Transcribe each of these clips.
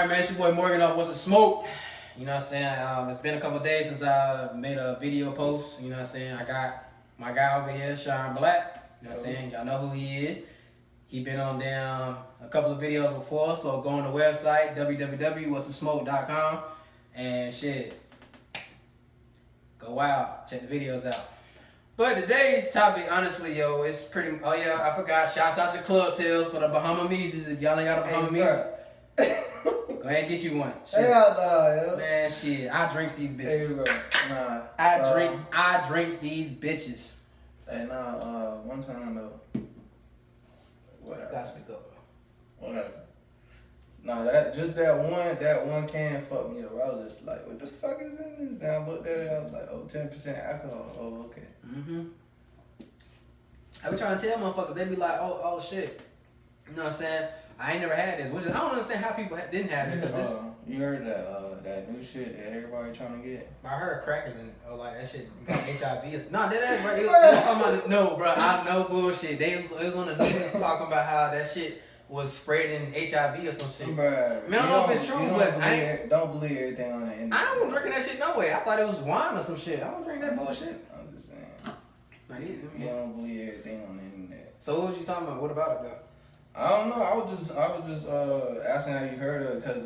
Alright, man, it's your boy Morgan up. What's the smoke? You know what I'm saying? It's been a couple days since I made a video post. You know what I'm saying? I got my guy over here, Shawn Mcloud. You know what I'm saying? Y'all know who he is. He been on down a couple of videos before, so go on the website, www.whatsthesmoke.com, and shit, go wild, check the videos out. But today's topic, honestly, yo, it's pretty, oh yeah, I forgot, shouts out to Club Tales for the Bahama Mises. If y'all ain't got a Bahama Mises, go ahead and get you one. Shit. Hell nah, yo. Man, shit, I drinks these bitches. Hey, bro. I drinks these bitches. Hey, nah, one time though. What? Gotta speak up, bro. What happened? Nah, that one can fucked me up. I was just like, what the fuck is in this? Then I looked at it, I was like, oh, 10% alcohol. Oh, okay. Mm-hmm. I be trying to tell motherfuckers, they be like, oh shit. You know what I'm saying? I ain't never had this. Which is, I don't understand how people didn't have it. You heard that new shit that everybody trying to get? I heard crackers in it. Oh, like that shit got HIV. Nah, that ain't right. It was talking about, no, bro. I know bullshit. It was on the news talking about how that shit was spreading HIV or some shit. Bruh, I mean, I don't know if it's true, but don't believe everything on the internet. I don't drinking that shit no way. I thought it was wine or some shit. I don't drink that bullshit. I'm just saying. Like, You don't believe everything on the internet. So what was you talking about? What about it though? I don't know. I was just asking how you heard of it because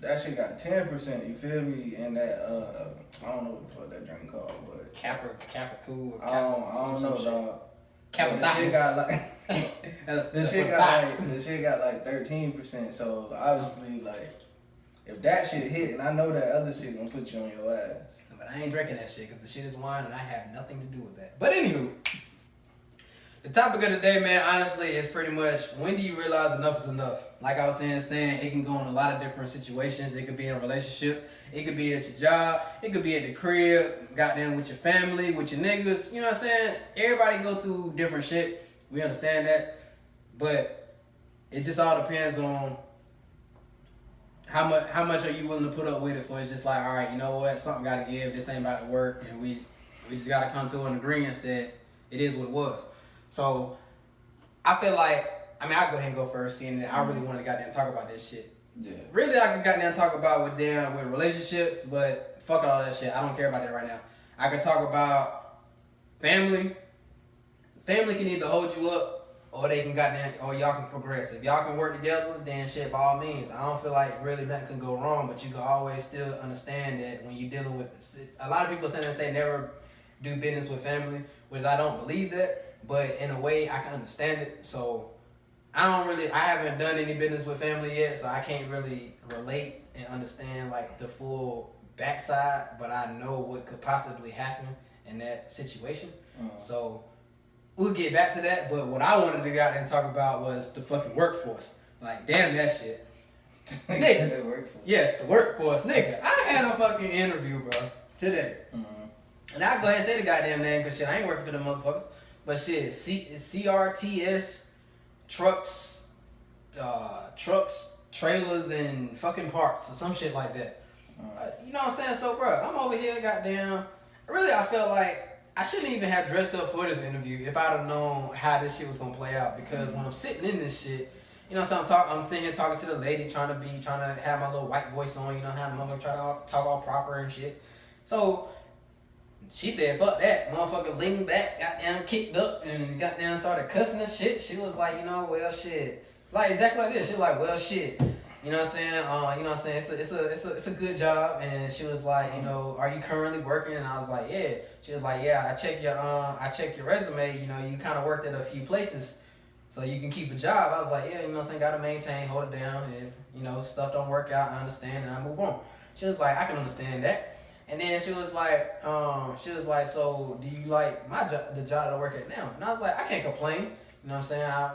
that shit got 10%. You feel me? And that I don't know what the fuck that drink called, but Kappa Cool. I don't know, dog. Kappa the shit got like the shit got like 13%. So obviously, like, if that shit hit, and I know that other shit gonna put you on your ass. But I ain't drinking that shit because the shit is wine and I have nothing to do with that. But anywho, the topic of the day, man, honestly, is pretty much when do you realize enough is enough? Like I was saying it can go in a lot of different situations. It could be in relationships. It could be at your job. It could be at the crib, goddamn with your family, with your niggas. You know what I'm saying? Everybody go through different shit. We understand that. But it just all depends on how much are you willing to put up with it for. It's just like, all right, you know what? Something got to give. This ain't about to work. And we just got to come to an agreement that it is what it was. So I feel like, I mean, I'll go ahead and go first, seeing that I really want to goddamn talk about this shit. Yeah. Really, I could goddamn talk about with relationships, but fuck all that shit. I don't care about that right now. I could talk about family. Family can either hold you up, or they can or y'all can progress. If y'all can work together, then shit, by all means. I don't feel like really nothing can go wrong, but you can always still understand that when you're dealing with, a lot of people say never do business with family, which I don't believe that. But in a way, I can understand it. So I haven't done any business with family yet, so I can't really relate and understand like the full backside. But I know what could possibly happen in that situation. So we'll get back to that. But what I wanted to go out and talk about was the fucking workforce. Like, damn that shit. Nigga. The workforce. Yes, the workforce. Nigga, I had a fucking interview, bro, today. And I'll go ahead and say the goddamn name because shit, I ain't working for them motherfuckers. But shit, CRTS trucks, trailers, and fucking parts or some shit like that. You know what I'm saying? So, bro, I'm over here, goddamn. Really, I felt like I shouldn't even have dressed up for this interview if I'd have known how this shit was gonna play out. Because when I'm sitting in this shit, you know, so I'm sitting here talking to the lady, trying to have my little white voice on. You know how the motherfucker try to talk all proper and shit. So she said, fuck that. Motherfucker leaned back, goddamn kicked up, and goddamn started cussing and shit. She was like, you know, well, shit. Like, exactly like this. She was like, well, shit. You know what I'm saying? You know what I'm saying? It's a good job. And she was like, you know, are you currently working? And I was like, yeah. She was like, yeah, I check your resume. You know, you kind of worked at a few places, so you can keep a job. I was like, yeah, you know what I'm saying? Gotta maintain, hold it down. If, you know, stuff don't work out, I understand, and I move on. She was like, I can understand that. And then she was like, so do you like the job that I work at now? And I was like, I can't complain. You know what I'm saying? I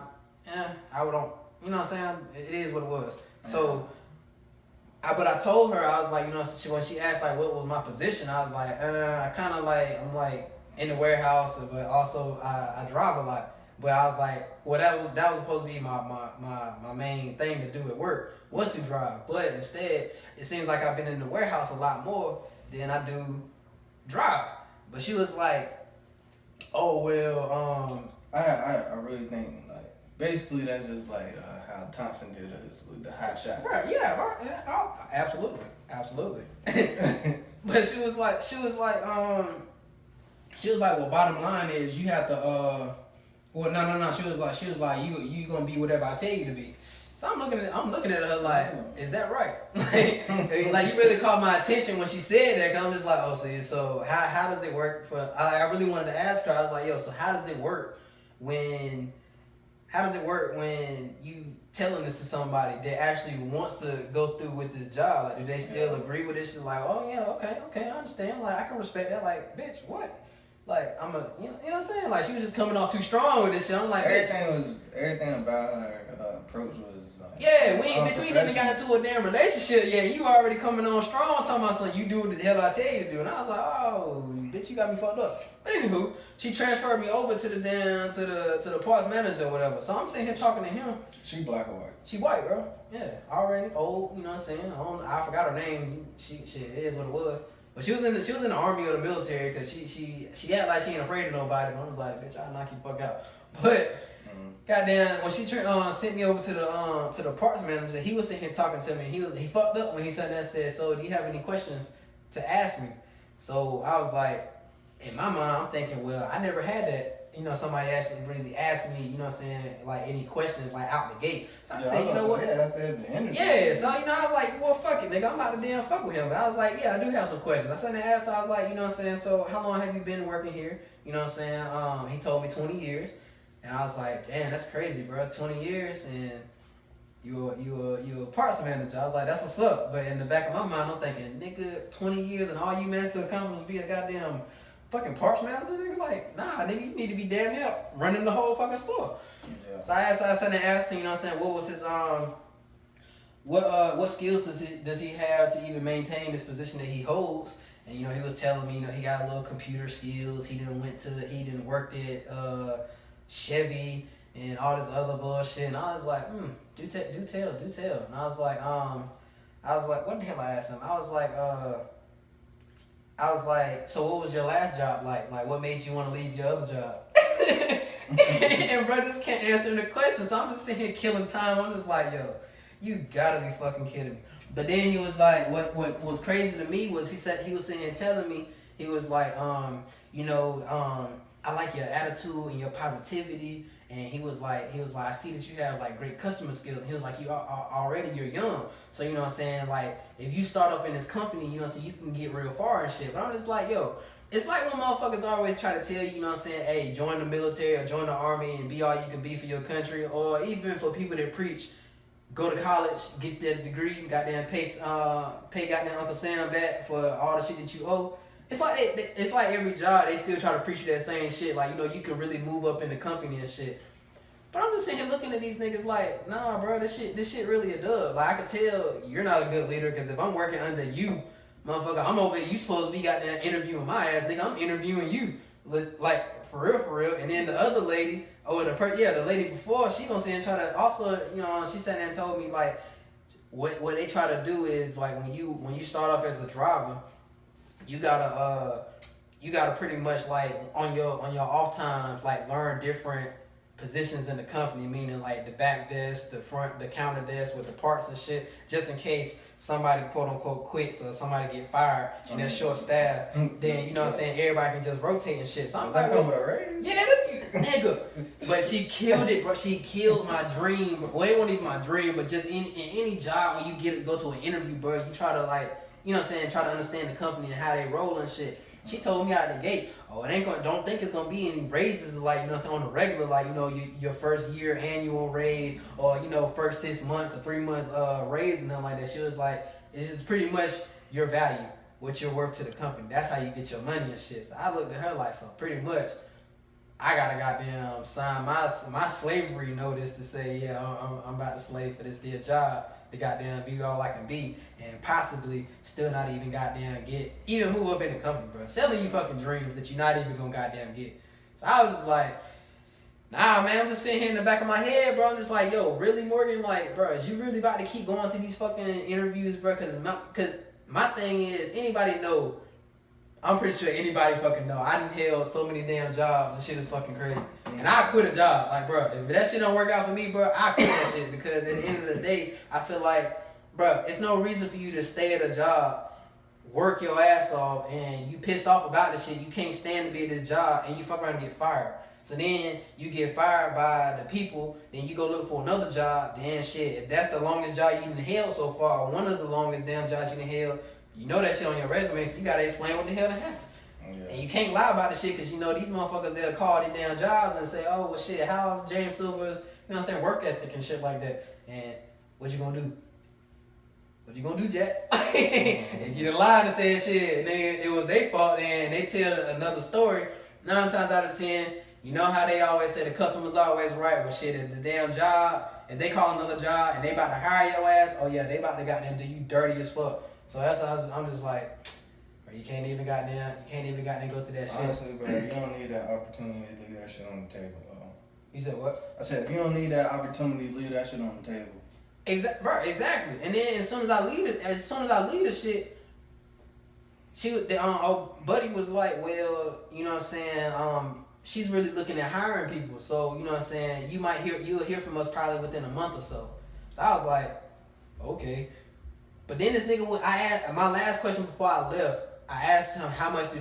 don't, you know what I'm saying? It is what it was. So, but I told her, I was like, you know, when she asked like what was my position, I was like, I'm like in the warehouse, but also I drive a lot. But I was like, well, that was supposed to be my main thing to do at work was to drive. But instead, it seems like I've been in the warehouse a lot more than I do drive. But she was like, oh well, I really think like basically that's just like how Thompson did us with the hot shots. Right, yeah, right. Yeah, absolutely. But she was like, well, bottom line is you have to, well, no. She was like, you gonna be whatever I tell you to be. So I'm looking at her like, is that right? like you really caught my attention when she said that. Cause I'm just like, oh, so how does it work for? I really wanted to ask her. I was like, yo, so how does it work when you telling this to somebody that actually wants to go through with this job? Like, do they still agree with this shit? Like, oh yeah, okay, I understand. Like, I can respect that. Like, bitch, what? Like, you know what I'm saying? Like, she was just coming off too strong with this shit. I'm like, everything about her approach was. Yeah, we ain't even got into a damn relationship yet. You already coming on strong talking about something. You do what the hell I tell you to do. And I was like, oh, bitch, you got me fucked up. But anywho, she transferred me over to the parts manager or whatever. So I'm sitting here talking to him. She black or white? She white, bro. Yeah, already old. You know what I'm saying? I forgot her name. It is what it was. But she was in the army or the military because she act like she ain't afraid of nobody. But I'm like, bitch, I'll knock you the fuck out. But goddamn, when she sent me over to the parts manager, he was sitting here talking to me. He fucked up when he said that. Said, so do you have any questions to ask me? So I was like, in my mind, I'm thinking, well, I never had that. You know, somebody actually really asked me, you know what I'm saying, like any questions like out the gate. So I said, you know what? Yeah, that's the interview. Yeah, so you know, I was like, well, fuck it, nigga, I'm about to damn fuck with him. But I was like, yeah, I do have some questions. I sat there and asked, I was like, you know what I'm saying, so how long have you been working here? You know what I'm saying? He told me 20 years. And I was like, damn, that's crazy, bro. 20 years and you a parts manager. I was like, that's what's up. But in the back of my mind, I'm thinking, nigga, 20 years and all you managed to accomplish is be a goddamn fucking parts manager, nigga. Like, nah, nigga, you need to be damn near running the whole fucking store. Yeah. So I sat and asked him, you know what I'm saying, what was his what skills does he have to even maintain this position that he holds? And you know, he was telling me, you know, he got a little computer skills. He done worked at Chevy and all this other bullshit. And I was like, do tell. And I was like, what the hell I asked him? I was like, so what was your last job like? Like, what made you want to leave your other job? And bro just can't answer the question. So I'm just sitting here killing time. I'm just like, yo, you gotta be fucking kidding me. But then he was like, what was crazy to me was he was sitting here telling me, he was like, I like your attitude and your positivity. And he was like, I see that you have like great customer skills. And he was like, you're young. So you know what I'm saying? Like, if you start up in this company, you know what I'm saying, you can get real far and shit. But I'm just like, yo, it's like when motherfuckers always try to tell you, you know what I'm saying, hey, join the military or join the army and be all you can be for your country. Or even for people that preach, go to college, get that degree, goddamn pay goddamn Uncle Sam back for all the shit that you owe. It's like every job they still try to preach that same shit. Like, you know, you can really move up in the company and shit. But I'm just sitting here looking at these niggas like, nah, bro, this shit really a dub. Like, I can tell you're not a good leader because if I'm working under you, motherfucker, I'm over here. You supposed to be goddamn interviewing my ass, nigga. I'm interviewing you, like for real. And then the other lady, the lady before, she gonna sit and try to also, you know, she sat there and told me like, what they try to do is like when you start off as a driver. You gotta pretty much like on your off times like learn different positions in the company, meaning like the back desk, the counter desk with the parts and shit, just in case somebody quote unquote quits or somebody get fired and they're short staff, then you know what I'm saying, everybody can just rotate and shit. So I'm like, come with a raise? Yeah, nigga. But she killed it, bro. She killed my dream. Well, it wasn't even my dream, but just in any job when you go to an interview, bro, you try to like, you know what I'm saying, try to understand the company and how they roll and shit. She told me out the gate, don't think it's gonna be any raises like, you know what I'm saying, on the regular, like, you know, your first year annual raise or, you know, first 6 months or 3 months raise and nothing like that. She was like, it's just pretty much your value, what you're worth to the company. That's how you get your money and shit. So I looked at her like, so pretty much I gotta goddamn sign my slavery notice to say, yeah, I'm about to slave for this dear job to goddamn be all I can be and possibly still not even goddamn even move up in the company, bro. Selling you fucking dreams that you're not even gonna goddamn get. So I was just like, nah, man, I'm just sitting here in the back of my head, bro. I'm just like, yo, really, Morgan? Like, bro, is you really about to keep going to these fucking interviews, bro? Cause my thing is, anybody know I'm pretty sure anybody fucking know. I done held so many damn jobs. The shit is fucking crazy. And I quit a job. Like, bro, if that shit don't work out for me, bro, I quit that shit. Because at the end of the day, I feel like, bro, it's no reason for you to stay at a job, work your ass off, and you pissed off about the shit. You can't stand to be at this job, and you fuck around and get fired. So then you get fired by the people, then you go look for another job, then shit, if that's the longest job you done held so far, or one of the longest damn jobs you done held, you know that shit on your resume, so you gotta explain what the hell that happened. Yeah. And you can't lie about the shit, because you know these motherfuckers, they'll call these damn jobs and say, oh, well shit, how's James Silver's, you know what I'm saying, work ethic and shit like that. And what you gonna do? What you gonna do, Jack? If you done lied and said shit, and then it was their fault, and they tell another story, 9 times out of 10, you know how they always say the customer's always right. Well, shit, if the damn job, if they call another job and they about to hire your ass, oh yeah, they about to goddamn do you dirty as fuck. So that's how I'm just like, bro, you can't even goddamn go through that shit. Honestly, bro, you don't need that opportunity to leave that shit on the table, bro. You said what? I said, if you don't need that opportunity to leave that shit on the table. Exactly. And then as soon as I leave the shit, buddy was like, well, you know what I'm saying, she's really looking at hiring people. So, you know what I'm saying, you'll hear from us probably within a month or so. So I was like, okay. But then this nigga, I asked, my last question before I left, I asked him how much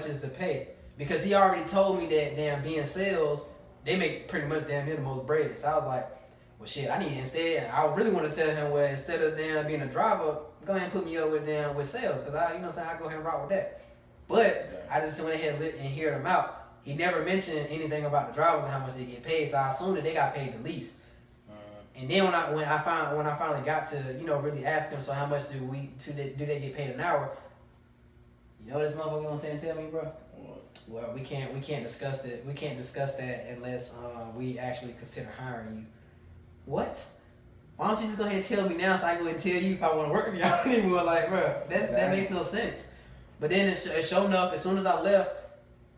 is the pay? Because he already told me that damn being sales, they make pretty much damn near the most bread. So I was like, well shit, I need instead, I really want to tell him, well, instead of damn being a driver, go ahead and put me up with sales. Because I, you know what I'm saying, I go ahead and rock with that. But I just went ahead and heard him out. He never mentioned anything about the drivers and how much they get paid, so I assumed that they got paid the least. And then when I finally got to, you know, really ask him, so how much do they get paid an hour? You know what this motherfucker gonna say and tell me, bro? Well, we can't discuss that. We can't discuss that unless we actually consider hiring you. What? Why don't you just go ahead and tell me now, so I can go ahead and tell you if I want to work with y'all anymore? Like, bro, that makes no sense. But then it sure enough, as soon as I left,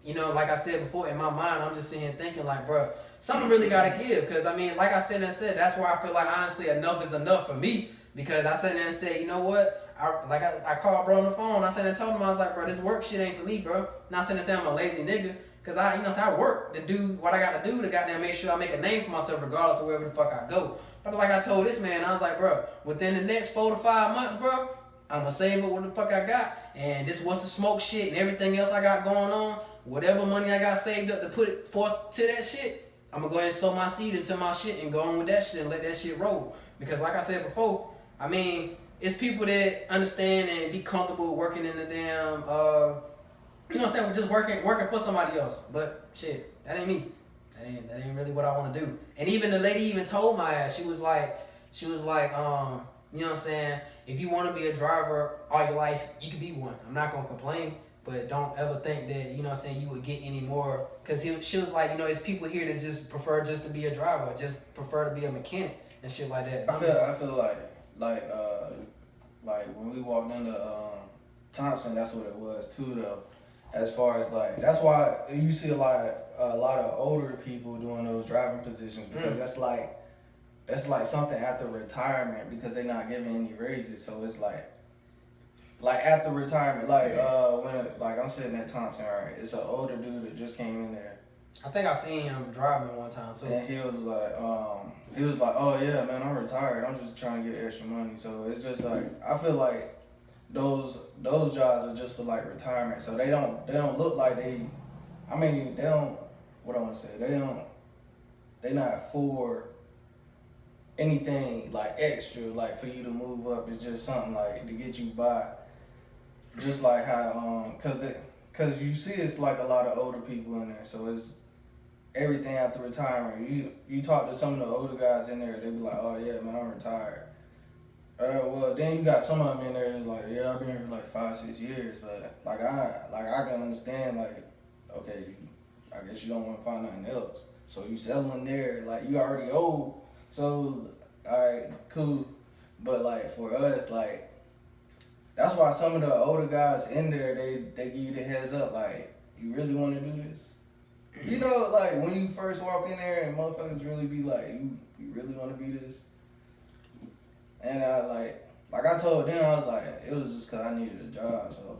you know, like I said before, in my mind, I'm just sitting here thinking like, bro, something really gotta give. Cause I mean, like I said, that's why I feel like honestly enough is enough for me. Because I sat there and said, you know what? I called bro on the phone. I sat there and told him, I was like, bro, this work shit ain't for me, bro. Not saying I'm a lazy nigga. Cause I work to do what I gotta do to goddamn make sure I make a name for myself regardless of wherever the fuck I go. But like I told this man, I was like, bro, within the next 4 to 5 months, bro, I'ma save up what the fuck I got. And this what's the smoke shit and everything else I got going on. Whatever money I got saved up to put it forth to that shit, I'm gonna go ahead and sow my seed into my shit and go on with that shit and let that shit roll. Because like I said before, I mean, it's people that understand and be comfortable working in the damn, you know what I'm saying, just working for somebody else. But shit, that ain't me. That ain't really what I want to do. And even the lady even told my ass, she was like, you know what I'm saying, if you want to be a driver all your life, you can be one. I'm not gonna complain. But don't ever think that, you know what I'm saying, you would get any more. Because she was like, you know, it's people here that just prefer just to be a driver, just prefer to be a mechanic and shit like that. I feel like when we walked into Thompson, that's what it was too, though. As far as like, that's why you see a lot of older people doing those driving positions, because that's like something after retirement, because they're not giving any raises. So it's like after retirement, when I'm sitting at Thompson, right? It's an older dude that just came in there. I think I seen him driving one time too. And he was like, oh yeah, man, I'm retired. I'm just trying to get extra money. So it's just like, I feel like those jobs are just for like retirement. So they don't look like they don't, what I want to say, they're not for anything like extra, like for you to move up. It's just something like to get you by. Just like how, cause you see it's like a lot of older people in there, so it's everything after retirement. You talk to some of the older guys in there, they be like, oh yeah, man, I'm retired. Well, then you got some of them in there that's like, yeah, I've been here for like 5-6 years, but like I can understand, like, okay, I guess you don't want to find nothing else, so you settling there, like you already old, so alright, cool. But like for us, like, that's why some of the older guys in there, they give you the heads up, like, you really want to do this? You know, like, when you first walk in there and motherfuckers really be like, you really want to be this? And I, like I told them, I was like, it was just because I needed a job, so.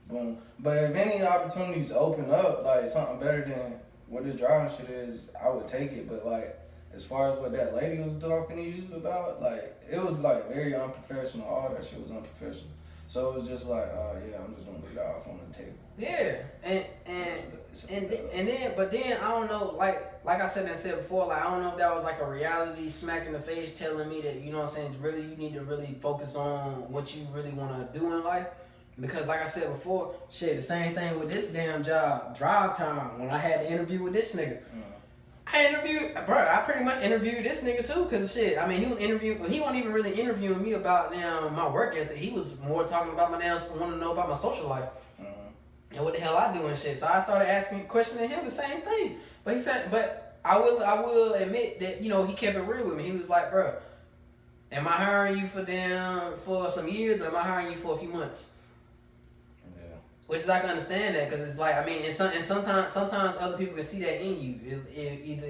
boom. But if any opportunities open up, like something better than what this driving shit is, I would take it. But like, as far as what that lady was talking to you about, like, it was like very unprofessional. All that shit was unprofessional. So it was just like, yeah, I'm just gonna leave that off on the table. Yeah, and then, but then I don't know, like I said before, like I don't know if that was like a reality smack in the face telling me that, you know what I'm saying, really you need to really focus on what you really want to do in life. Because like I said before, shit, the same thing with this damn job, drive time, when I had the interview with this nigga. I pretty much interviewed this nigga too, cause shit, I mean, he wasn't even really interviewing me about my work ethic. He was more talking about my wanting to know about my social life. And what the hell I do and shit. So I started asking, questioning him the same thing. But he said, but I will admit that, you know, he kept it real with me. He was like, bro, am I hiring you for some years, or am I hiring you for a few months? Yeah. Which is, I can understand that, because it's like, I mean, and sometimes other people can see that in you. Either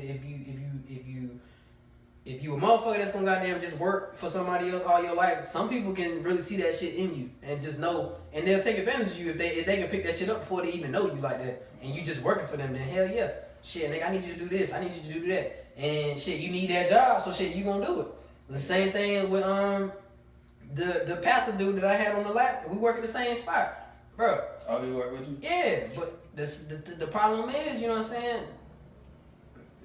if you a motherfucker that's gonna goddamn just work for somebody else all your life, some people can really see that shit in you and just know, and they'll take advantage of you if they can pick that shit up before they even know you like that, and you just working for them. Then hell yeah, shit, nigga, I need you to do this, I need you to do that, and shit, you need that job, so shit, you gonna do it. The same thing with the pastor dude that I had on the lap. We work at the same spot, bro. Oh, he work with you? Yeah, but the problem is, you know what I'm saying,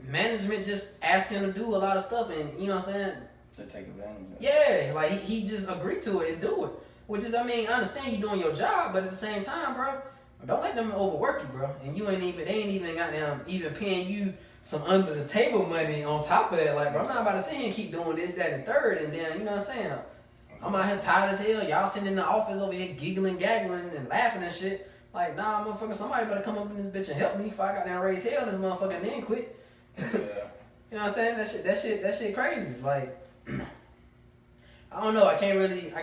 management just asked him to do a lot of stuff, and you know what I'm saying, to take advantage of it. Yeah, like he just agreed to it and do it. Which is, I mean, I understand you doing your job, but at the same time, bro, don't let them overwork you, bro. And they ain't even got them even paying you some under the table money on top of that. Like, bro, I'm not about to sit here and keep doing this, that, and third, and then, you know what I'm saying, I'm out here tired as hell. Y'all sitting in the office over here giggling, gaggling, and laughing and shit. Like, nah, motherfucker, somebody better come up in this bitch and help me if I got down raise hell in this motherfucker and then quit. Yeah. You know what I'm saying? That shit crazy. Like, I don't know. I can't really. I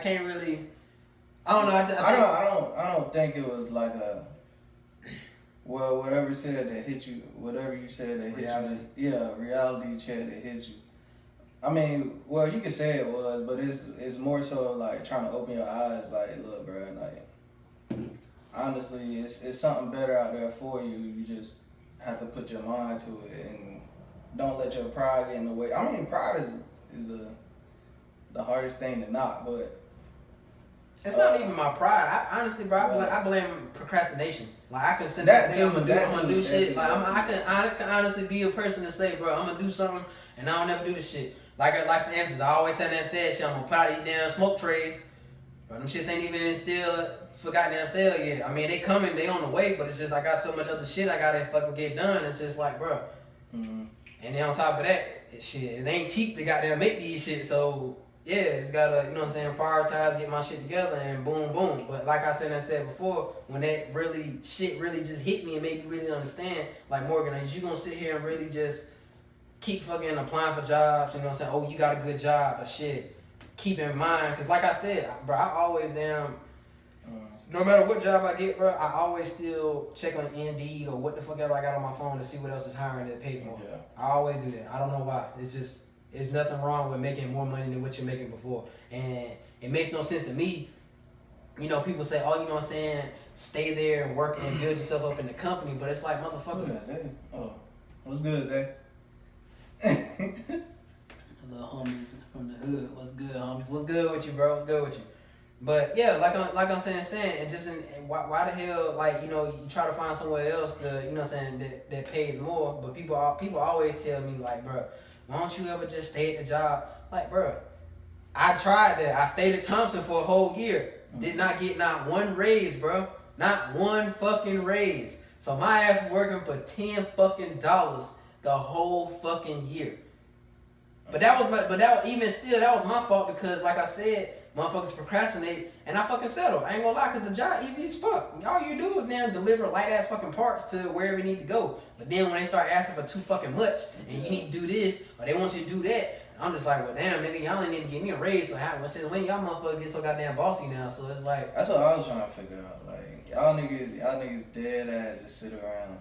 don't know. I don't think it was like whatever you said that hit you. Yeah, reality check that hit you. I mean, well, you could say it was, but it's more so like trying to open your eyes. Like, look, bro. Like, honestly, it's something better out there for you. You just have to put your mind to it and don't let your pride get in the way. I mean, pride is the hardest thing to knock, but it's not even my pride. I honestly, bro, I blame procrastination. Like, I can sit there and say I'm gonna do shit. Like, I can honestly be a person to say, bro, I'm gonna do something and I don't never do this shit. Like for instance, I always had that said shit. I'm gonna put out these damn smoke trays, but them shits ain't even still for goddamn sale yet. I mean, they coming, they on the way, but it's just I got so much other shit I gotta fucking get done. It's just like, bro. Mm-hmm. And then on top of that, shit, it ain't cheap to goddamn make these shit. So yeah, just gotta, you know what I'm saying, prioritize, get my shit together, and boom, boom. But like I said before, when that shit really just hit me and made me really understand, like, Morgan, is you gonna sit here and really just keep fucking applying for jobs, you know what I'm saying? Oh, you got a good job, but shit, keep in mind, cause like I said, bro, I always no matter what job I get, bro, I always still check on Indeed or what the fuck ever I got on my phone to see what else is hiring that pays more. Yeah. I always do that. I don't know why. It's nothing wrong with making more money than what you're making before. And it makes no sense to me. You know, people say, oh, you know what I'm saying, stay there and work and build yourself up in the company. But it's like, motherfucker. Who is that? Oh, what's good, Zay? Little homies from the hood. What's good, homies? What's good with you, bro? What's good with you? But yeah, like I'm saying, and just why the hell, like, you know, you try to find somewhere else to, you know what I'm saying, that pays more. But people always tell me, like, bro, why don't you ever just stay at the job? Like, bro, I tried that. I stayed at Thompson for a whole year. Did not get not one raise, bro. Not one fucking raise. So my ass is working for $10 fucking the whole fucking year. But that was my fault because, like I said, motherfuckers procrastinate and I fucking settle. I ain't gonna lie, cause the job easy as fuck. All you do is now deliver light ass fucking parts to wherever you need to go. But then when they start asking for too fucking much and you need to do this or they want you to do that, I'm just like, well, damn, nigga, y'all ain't need to give me a raise. So since when y'all motherfuckers get so goddamn bossy now? So it's like, that's what I was trying to figure out. Like, y'all niggas dead ass just sit around.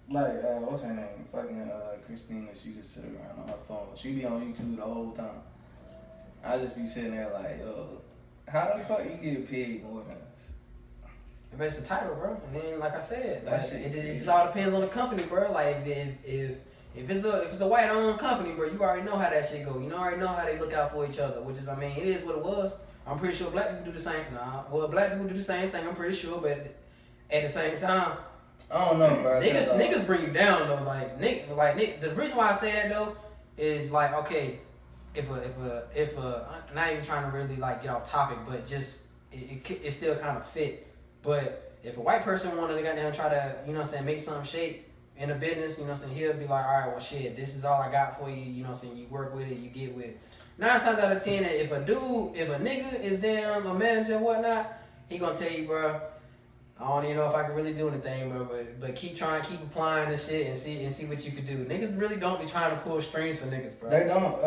Like what's her name? Fucking Christina. She just sit around on her phone. She be on YouTube the whole time. I just be sitting there like, yo, how the fuck you get paid more than us? But it's the title, bro. And then, like I said, That like, shit it just all depends on the company, bro. Like if it's a white owned company, bro, you already know how that shit go. You already know how they look out for each other. Which is, I mean, it is what it was. I'm pretty sure black people do the same. Nah, well, black people do the same thing. I'm pretty sure, but at the same time, I don't know, bro. niggas bring you down though. Like Nick, the reason why I say that though is like, okay, if not even trying to really like get off topic, but just it still kind of fit. But if a white person wanted to goddamn try to, you know what I'm saying, make something shake in a business, you know what I'm saying, he'll be like, all right, well shit, this is all I got for you, you know what I'm saying, you work with it, you get with it. 9 times out of 10, if a nigga is damn a manager and whatnot, he gonna tell you, bro, I don't even know if I can really do anything, bro, but keep applying this shit and see what you can do. Niggas really don't be trying to pull strings for niggas, bro. They don't.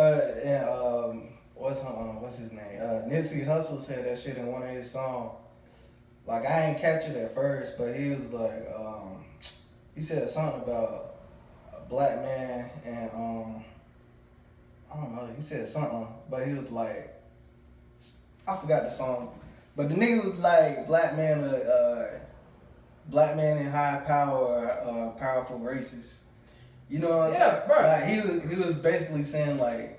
And what's his name? Nipsey Hussle said that shit in one of his songs. Like, I ain't catch it at first, but he was like, he said something about a black man and I don't know. He said something, but he was like, I forgot the song. But the nigga was like, black man in high power, powerful racist. You know what I'm saying? Bro. Like he was basically saying like,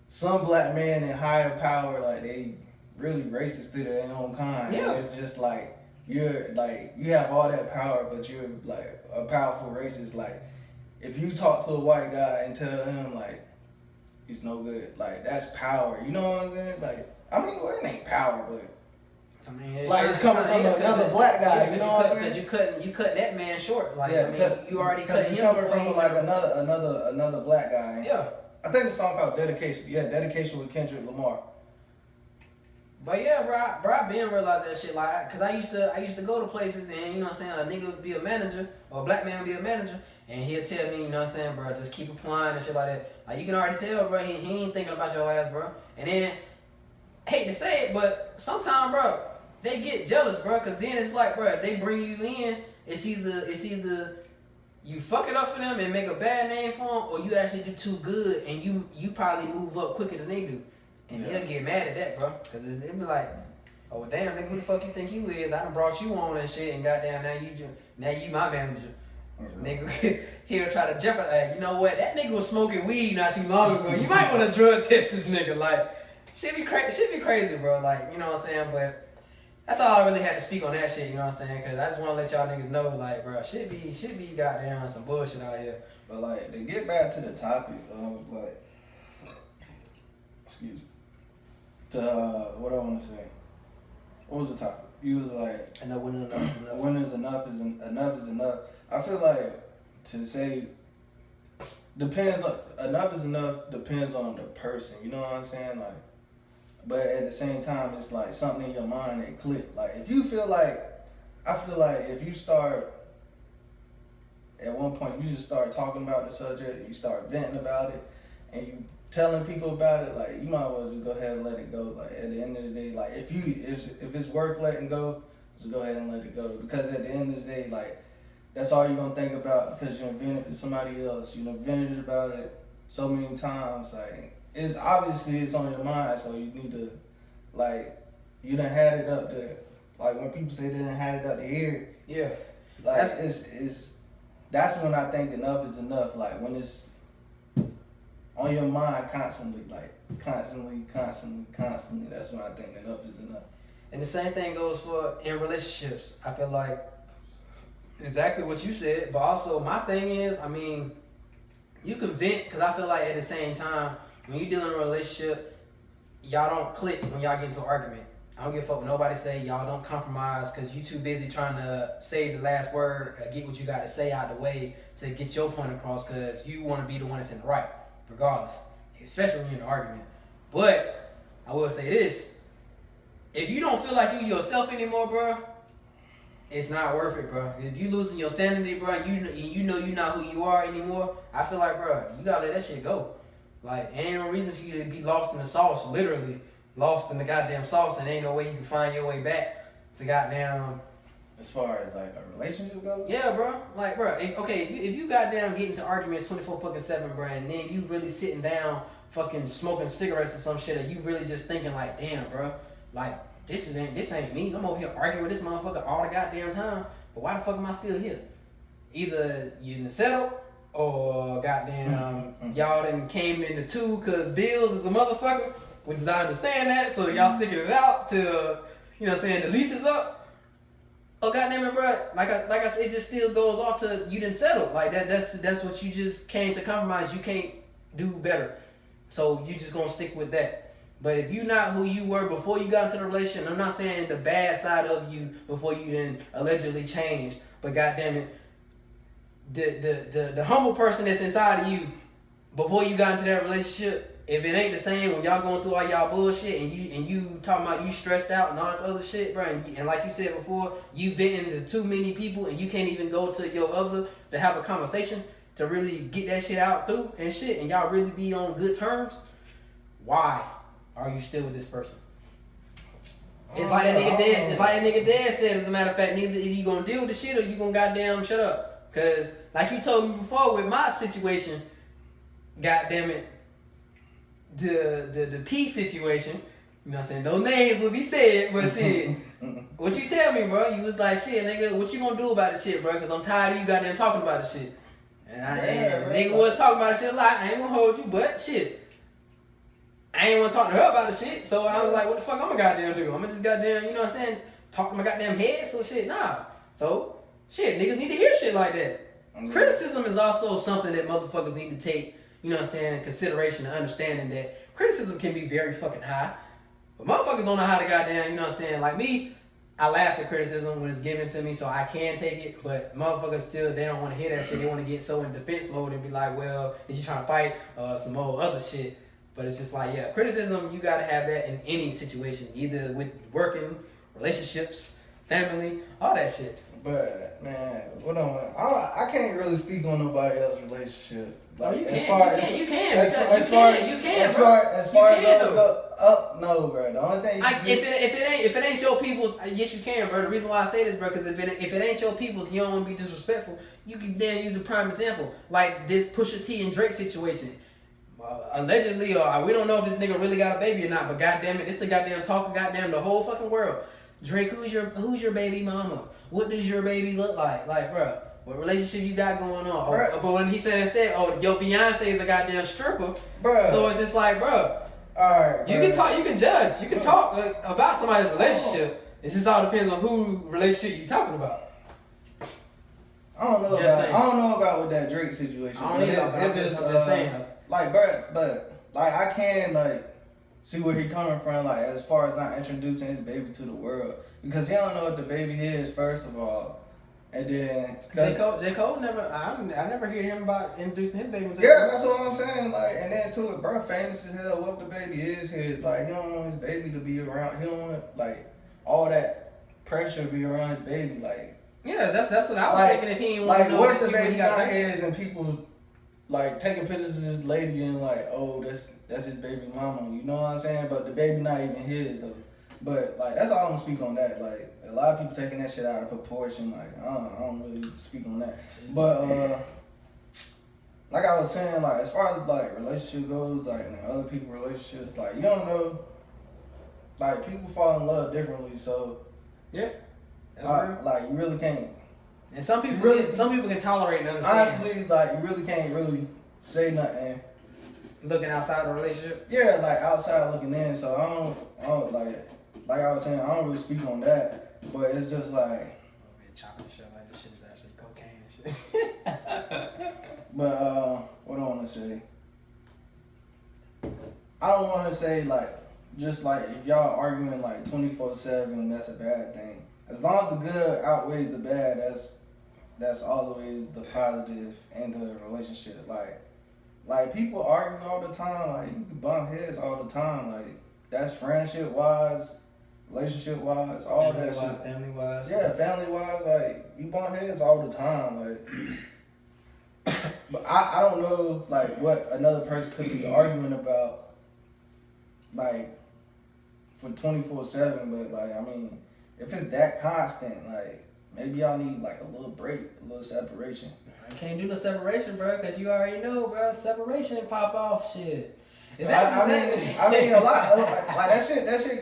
some black men in higher power, like they really racist to their own kind. Yeah. And it's just like you have all that power, but you're like a powerful racist. Like if you talk to a white guy and tell him like he's no good, like that's power. You know what I'm saying? Like I mean, well, it ain't power, but I mean, like it's coming from another black guy. You know what I'm saying? Because you cut that man short. Like Yeah, I mean, you already cut him. It's coming from like another black guy. Yeah. I think the song called Dedication. Yeah, Dedication with Kendrick Lamar. But yeah, bro, I been realized that shit, like, cause I used to go to places and, you know what I'm saying, a nigga would be a manager, or a black man would be a manager, and he'll tell me, you know what I'm saying, bro, just keep applying and shit like that. Like, you can already tell, bro, he ain't thinking about your ass, bro. And then, hate to say it, but sometimes, bro, they get jealous, bro, cause then it's like, bro, if they bring you in, it's either you fuck it up for them and make a bad name for them, or you actually do too good and you probably move up quicker than they do. And he'll get mad at that, bro. Because it'll be like, oh, damn, nigga, who the fuck you think you is? I done brought you on and shit, and goddamn, now you my manager. Mm-hmm. Nigga, he'll try to jeopardize. You know what? That nigga was smoking weed not too long ago. You might want to drug test this nigga. Like, shit be crazy, bro. Like, you know what I'm saying? But that's all I really had to speak on that shit, you know what I'm saying? Because I just want to let y'all niggas know, like, bro, shit be goddamn some bullshit out here. But, like, to get back to the topic, like, excuse me. What I want to say. What was the topic? You was like, I know when enough is enough. When is enough is enough. I feel like to say enough is enough depends on the person. You know what I'm saying? Like, but at the same time, it's like something in your mind that click. Like if you feel like, I feel like if you start at one point, you just start talking about the subject, you start venting about it, and you telling people about it, like you might as well just go ahead and let it go. Like at the end of the day, like if it's worth letting go, just go ahead and let it go. Because at the end of the day, like that's all you're gonna think about because you invented it somebody else. You vented about it so many times. Like it's obviously it's on your mind, so you need to like you done had it up there. Like when people say they done had it up the ear. Yeah. Like that's when I think enough is enough. Like when it's on your mind constantly, like constantly. That's when I think enough is enough. And the same thing goes for in relationships. I feel like exactly what you said, but also my thing is, I mean, you can vent because I feel like at the same time when you deal in a relationship, y'all don't click when y'all get into an argument. I don't give a fuck what nobody say. Y'all don't compromise because you too busy trying to say the last word, get what you got to say out of the way to get your point across because you want to be the one that's in the right. Regardless, especially when you're in an argument. But I will say this: if you don't feel like you yourself anymore, bro, it's not worth it, bro. If you losing your sanity, bro, you know you're not who you are anymore. I feel like, bro, you gotta let that shit go. Like, ain't no reason for you to be lost in the sauce, literally lost in the goddamn sauce, and ain't no way you can find your way back to goddamn. As far as like a relationship goes? Yeah, bro. Like, bro, if you goddamn get into arguments 24/7, bro, and then you really sitting down fucking smoking cigarettes or some shit, and you really just thinking like, damn, bro, like, this ain't me. I'm over here arguing with this motherfucker all the goddamn time. But why the fuck am I still here? Either you done settled, or goddamn y'all done came into two because bills is a motherfucker, which is I understand that. So y'all sticking it out till, you know what I'm saying, the lease is up. Oh goddamn it, bro! Like I said, it just still goes off to you didn't settle. Like that's what you just came to compromise. You can't do better, so you just gonna stick with that. But if you're not who you were before you got into the relationship, I'm not saying the bad side of you before you then allegedly changed. But goddamn it, the humble person that's inside of you before you got into that relationship. If it ain't the same when y'all going through all y'all bullshit and you talking about you stressed out and all this other shit, bro, and like you said before, you been into too many people and you can't even go to your other to have a conversation to really get that shit out through and shit, and y'all really be on good terms, why are you still with this person? It's like that nigga Dad. It's like that nigga Dad said. As a matter of fact, neither you gonna deal with the shit or you gonna goddamn shut up. Cause like you told me before with my situation, goddamn it. The P situation, you know what I'm saying? No names will be said, but shit. What you tell me, bro? You was like, shit, nigga, what you gonna do about this shit, bro? Cause I'm tired of you goddamn talking about this shit. And nigga was talking about this shit a lot. I ain't gonna hold you, but shit. I ain't wanna talk to her about the shit. So I was like, what the fuck I'm gonna goddamn do? I'm gonna just goddamn, you know what I'm saying? Talk to my goddamn head, so shit, nah. So, shit, niggas need to hear shit like that. Mm-hmm. Criticism is also something that motherfuckers need to take, you know what I'm saying, consideration and understanding that criticism can be very fucking high. But motherfuckers don't know how to goddamn, you know what I'm saying? Like me, I laugh at criticism when it's given to me so I can take it, but motherfuckers still, they don't want to hear that shit. They want to get so in defense mode and be like, well, is you trying to fight some old other shit? But it's just like, yeah, criticism, you got to have that in any situation, either with working, relationships, family, all that shit. But, man, what I can't really speak on nobody else's relationship. Like, you as can, far as those go up, no, bro. The only thing if it ain't your people's, yes you can, bro. The reason why I say this, bro, because if it ain't your people's, you don't want to be disrespectful. You can then use a prime example, like this Pusha T and Drake situation. Allegedly, or we don't know if this nigga really got a baby or not, but goddamn it, this the goddamn talk of goddamn the whole fucking world. Drake, who's your baby mama? What does your baby look like? Like, bro, what relationship you got going on? But when he said, oh, your Beyonce is a goddamn stripper, bro. So it's just like, bro, alright, you can talk, you can judge, you can talk about somebody's relationship. It just all depends on who relationship you talking about. I don't know about with that Drake situation. I don't either. I'm just saying. Like, but like I can like see where he coming from, like as far as not introducing his baby to the world, because he don't know what the baby is first of all, and then J. Cole never, I never hear him about introducing his baby to the yeah, world. that's what I'm saying. Like, and then to it, bro, famous as hell. What the baby is his, like he don't want his baby to be around. He don't want like all that pressure to be around his baby, like. Yeah, that's what I was thinking. If he didn't want to know, what if the baby not his and people like taking pictures of this lady and like, oh, that's his baby mama, you know what I'm saying? But the baby not even his though. But like that's all I'm gonna speak on that. Like a lot of people taking that shit out of proportion. Like I don't really speak on that. But like I was saying, like as far as like relationship goes, like when other people relationships, like you don't know, like people fall in love differently. So yeah, like you really can't. And some people can tolerate and understand. Honestly, like you really can't really say nothing. Looking outside the relationship? Yeah, like outside looking in. So I don't like I was saying, I don't really speak on that. But it's just like chopping shit like this shit is actually cocaine and shit. But what do I wanna say? I don't wanna say like just like if y'all arguing like 24/7, that's a bad thing. As long as the good outweighs the bad, that's always the positive in the relationship. Like people argue all the time. Like you can bump heads all the time. Like that's friendship wise, relationship wise, all family that shit. Family wise. Yeah, family wise. Like you bump heads all the time. Like, but I don't know like what another person could be arguing about. Like for 24/7, but like I mean, if it's that constant, like. Maybe y'all need like a little break, a little separation. I can't do no separation, bro, because you already know, bro. Separation pop off shit. I mean, a lot like that shit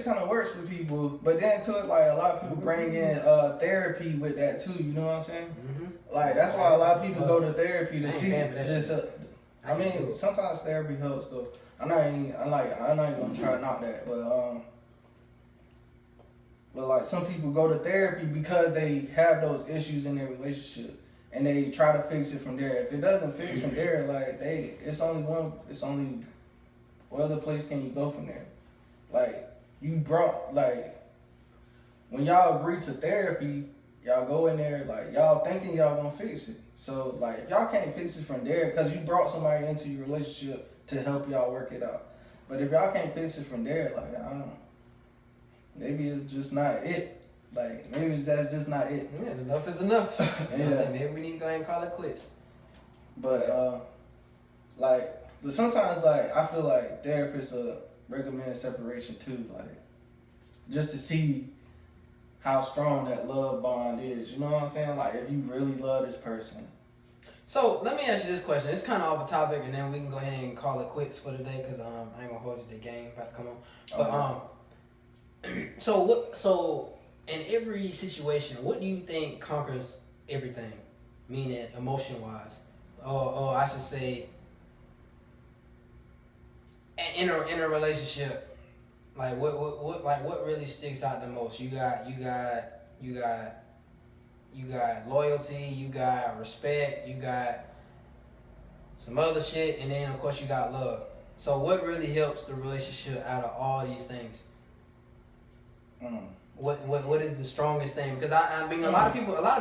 kind of works for people. But then to it, like a lot of people bring in therapy with that too. You know what I'm saying? Mm-hmm. Like that's why a lot of people go to therapy to see this. I mean, sometimes therapy helps though. I'm not even gonna try to knock that, but like some people go to therapy because they have those issues in their relationship. And they try to fix it from there. If it doesn't fix from there, like it's only what other place can you go from there? Like you brought when y'all agree to therapy, y'all go in there like y'all thinking y'all gonna fix it. So like if y'all can't fix it from there, cause you brought somebody into your relationship to help y'all work it out. But if y'all can't fix it from there, like I don't know, maybe it's just not it. Like, maybe that's just not it. Yeah, enough is enough. Yeah. Maybe we need to go ahead and call it quits. But, but sometimes, like, I feel like therapists recommend separation too, like, just to see how strong that love bond is. You know what I'm saying? Like, if you really love this person. So, let me ask you this question. It's kind of off the topic, and then we can go ahead and call it quits for today, because I ain't going to hold you to the game about to come on. But, so in every situation, what do you think conquers everything? Meaning emotion-wise, or I should say, in a relationship, like what really sticks out the most? You got loyalty, you got respect, you got some other shit, and then of course you got love. So what really helps the relationship out of all these things? What is the strongest thing? Because I mean a lot of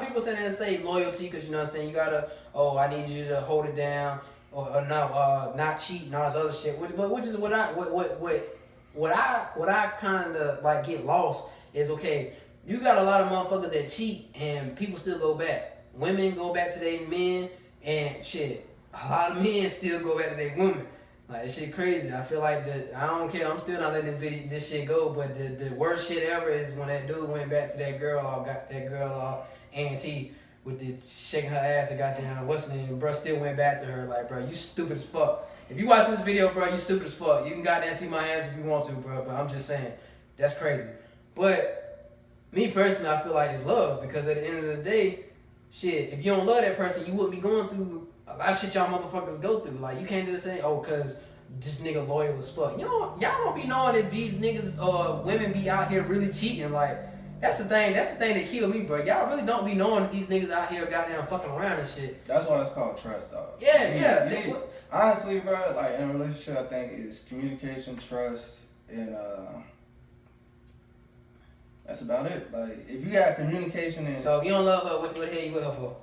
people sit there and say loyalty, because you know what I'm saying, you gotta, I need you to hold it down, or no, not cheat and all this other shit. Which is what I kind of like get lost is, okay, you got a lot of motherfuckers that cheat and people still go back. Women go back to their men, and shit, a lot of men still go back to their women. Like, this shit crazy. I feel like I don't care. I'm still not letting this shit go. But the worst shit ever is when that dude went back to that girl, or got that girl, auntie, with the shaking her ass and goddamn what's the name, bro. Still went back to her. Like, bro, you stupid as fuck. If you watch this video, bro, you stupid as fuck. You can goddamn see my hands if you want to, bro. But I'm just saying, that's crazy. But me personally, I feel like it's love, because at the end of the day, shit, if you don't love that person, you wouldn't be going through a lot of shit y'all motherfuckers go through. Like, you can't just say, cause this nigga loyal as fuck. Y'all don't be knowing if these niggas or women be out here really cheating. Like, that's the thing that killed me, bro. Y'all really don't be knowing if these niggas out here goddamn fucking around and shit. That's why it's called trust, dog. Yeah. Honestly, bro, like in a relationship, I think it's communication, trust, and that's about it. Like, if you got communication and... So if you don't love her, what the hell you with her for?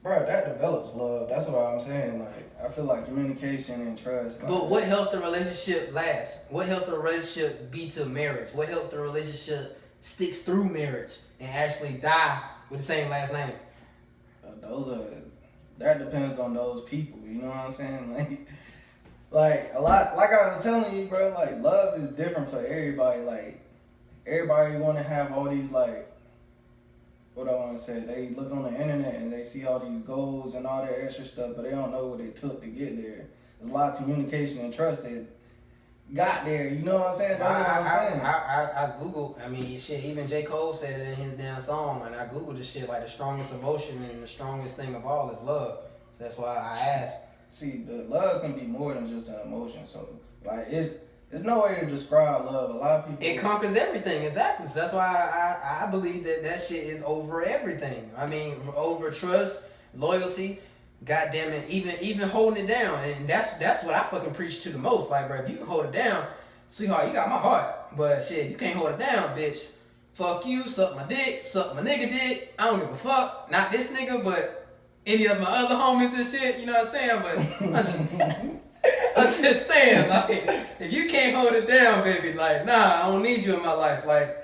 Bro, that develops love. That's what I'm saying. Like, I feel like communication and trust. But what helps the relationship last? What helps the relationship be to marriage? What helps the relationship sticks through marriage and actually die with the same last name? That depends on those people. You know what I'm saying? Like a lot. Like I was telling you, bro. Like, love is different for everybody. Like, everybody want to have all these, like, what I want to say, they look on the internet and they see all these goals and all that extra stuff, but they don't know what it took to get there. There's a lot of communication and trust that got there. You know what I'm saying? That's what I'm saying. I Googled, I mean, shit, even J. Cole said it in his damn song, and I Googled the shit, like, the strongest emotion and the strongest thing of all is love. So that's why I asked. See, the love can be more than just an emotion. So, like, there's no way to describe love. A lot of people... It conquers everything, exactly. So that's why I believe that shit is over everything. I mean, over trust, loyalty, goddamn it, even holding it down. And that's what I fucking preach to the most. Like, bro, if you can hold it down, sweetheart, you got my heart. But shit, you can't hold it down, bitch. Fuck you, suck my dick, suck my nigga dick. I don't give a fuck. Not this nigga, but any of my other homies and shit. You know what I'm saying? But... I'm just saying, like, if you can't hold it down, baby, like, nah, I don't need you in my life. Like,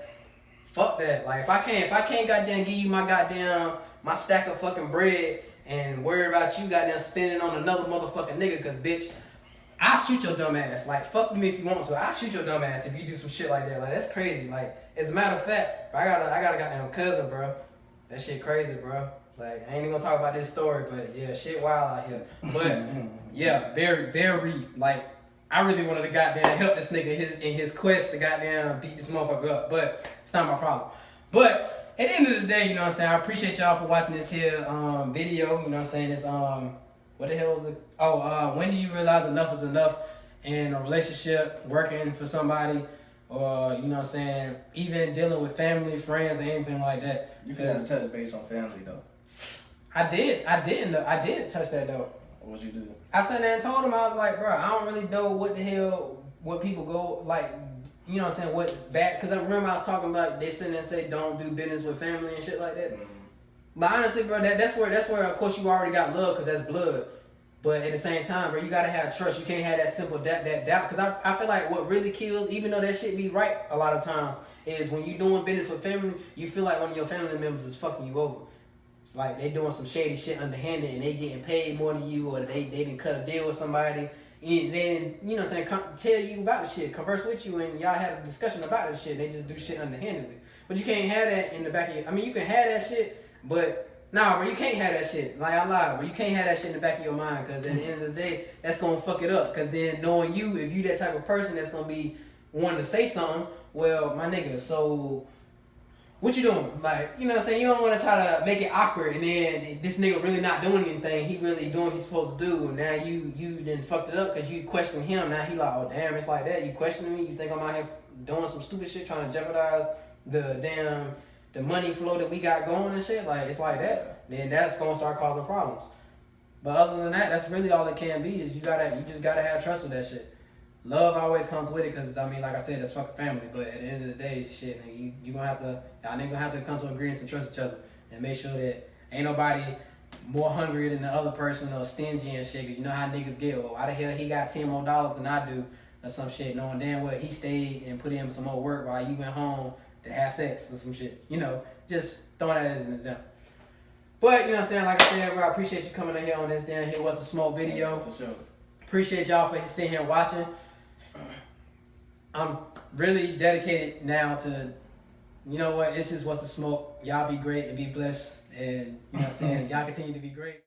fuck that. Like, if I can't goddamn give you my stack of fucking bread and worry about you goddamn spending on another motherfucking nigga, cause bitch, I'll shoot your dumb ass. Like, fuck with me if you want to. I'll shoot your dumb ass if you do some shit like that. Like, that's crazy. Like, as a matter of fact, I got a goddamn cousin, bro. That shit crazy, bro. Like, I ain't even gonna talk about this story, but yeah, shit wild out here. But yeah, very, very, like, I really wanted to goddamn help this nigga in his quest to goddamn beat this motherfucker up, but it's not my problem. But at the end of the day, you know what I'm saying, I appreciate y'all for watching this here video, you know what I'm saying, it's what the hell was it? Oh, when do you realize enough is enough in a relationship, working for somebody, or, you know what I'm saying, even dealing with family, friends, or anything like that. You forgot to touch base on family though. I did touch that though. What'd you do? I sat there and told him, I was like, bro, I don't really know what the hell, what people go, like, you know what I'm saying, what's bad. Because I remember I was talking about, they sit there and say, don't do business with family and shit like that. Mm-hmm. But honestly, bro, that's where, of course, you already got love because that's blood. But at the same time, bro, you got to have trust. You can't have that simple that doubt. Because I feel like what really kills, even though that shit be right a lot of times, is when you doing business with family, you feel like one of your family members is fucking you over. It's like they doing some shady shit underhanded and they getting paid more than you, or they didn't cut a deal with somebody. And then, you know what I'm saying, tell you about the shit, converse with you, and y'all have a discussion about the shit. They just do shit underhandedly. But you can't have that in the back of your, I mean, you can have that shit, but nah, bro, you can't have that shit. Like, I lied, bro. You can't have that shit in the back of your mind, because at the end of the day, that's going to fuck it up. Because then knowing you, if you that type of person that's going to be wanting to say something, well, my nigga, so what you doing? Like, you know what I'm saying? You don't want to try to make it awkward, and then this nigga really not doing anything. He really doing what he's supposed to do, and now you then fucked it up because you questioned him. Now he like, oh, damn, it's like that. You questioning me? You think I'm out here doing some stupid shit trying to jeopardize the money flow that we got going and shit? Like, it's like that. Then that's going to start causing problems. But other than that, that's really all it can be, is you just got to have trust with that shit. Love always comes with it, because, I mean, like I said, that's fucking family. But at the end of the day, shit, you gonna have to, y'all niggas gonna have to come to agreements and trust each other. And make sure that ain't nobody more hungry than the other person or stingy and shit. Because you know how niggas get. Well, why the hell he got 10 more dollars than I do or some shit, knowing damn well he stayed and put in some more work while you went home to have sex or some shit. You know, just throwing that as an example. But, you know what I'm saying, like I said, bro, I appreciate you coming in here on this damn Here Was a Small video. For sure. Appreciate y'all for sitting here watching. I'm really dedicated now to, you know what, it's just What's the Smoke. Y'all be great and be blessed. And, you know what I'm saying, y'all continue to be great.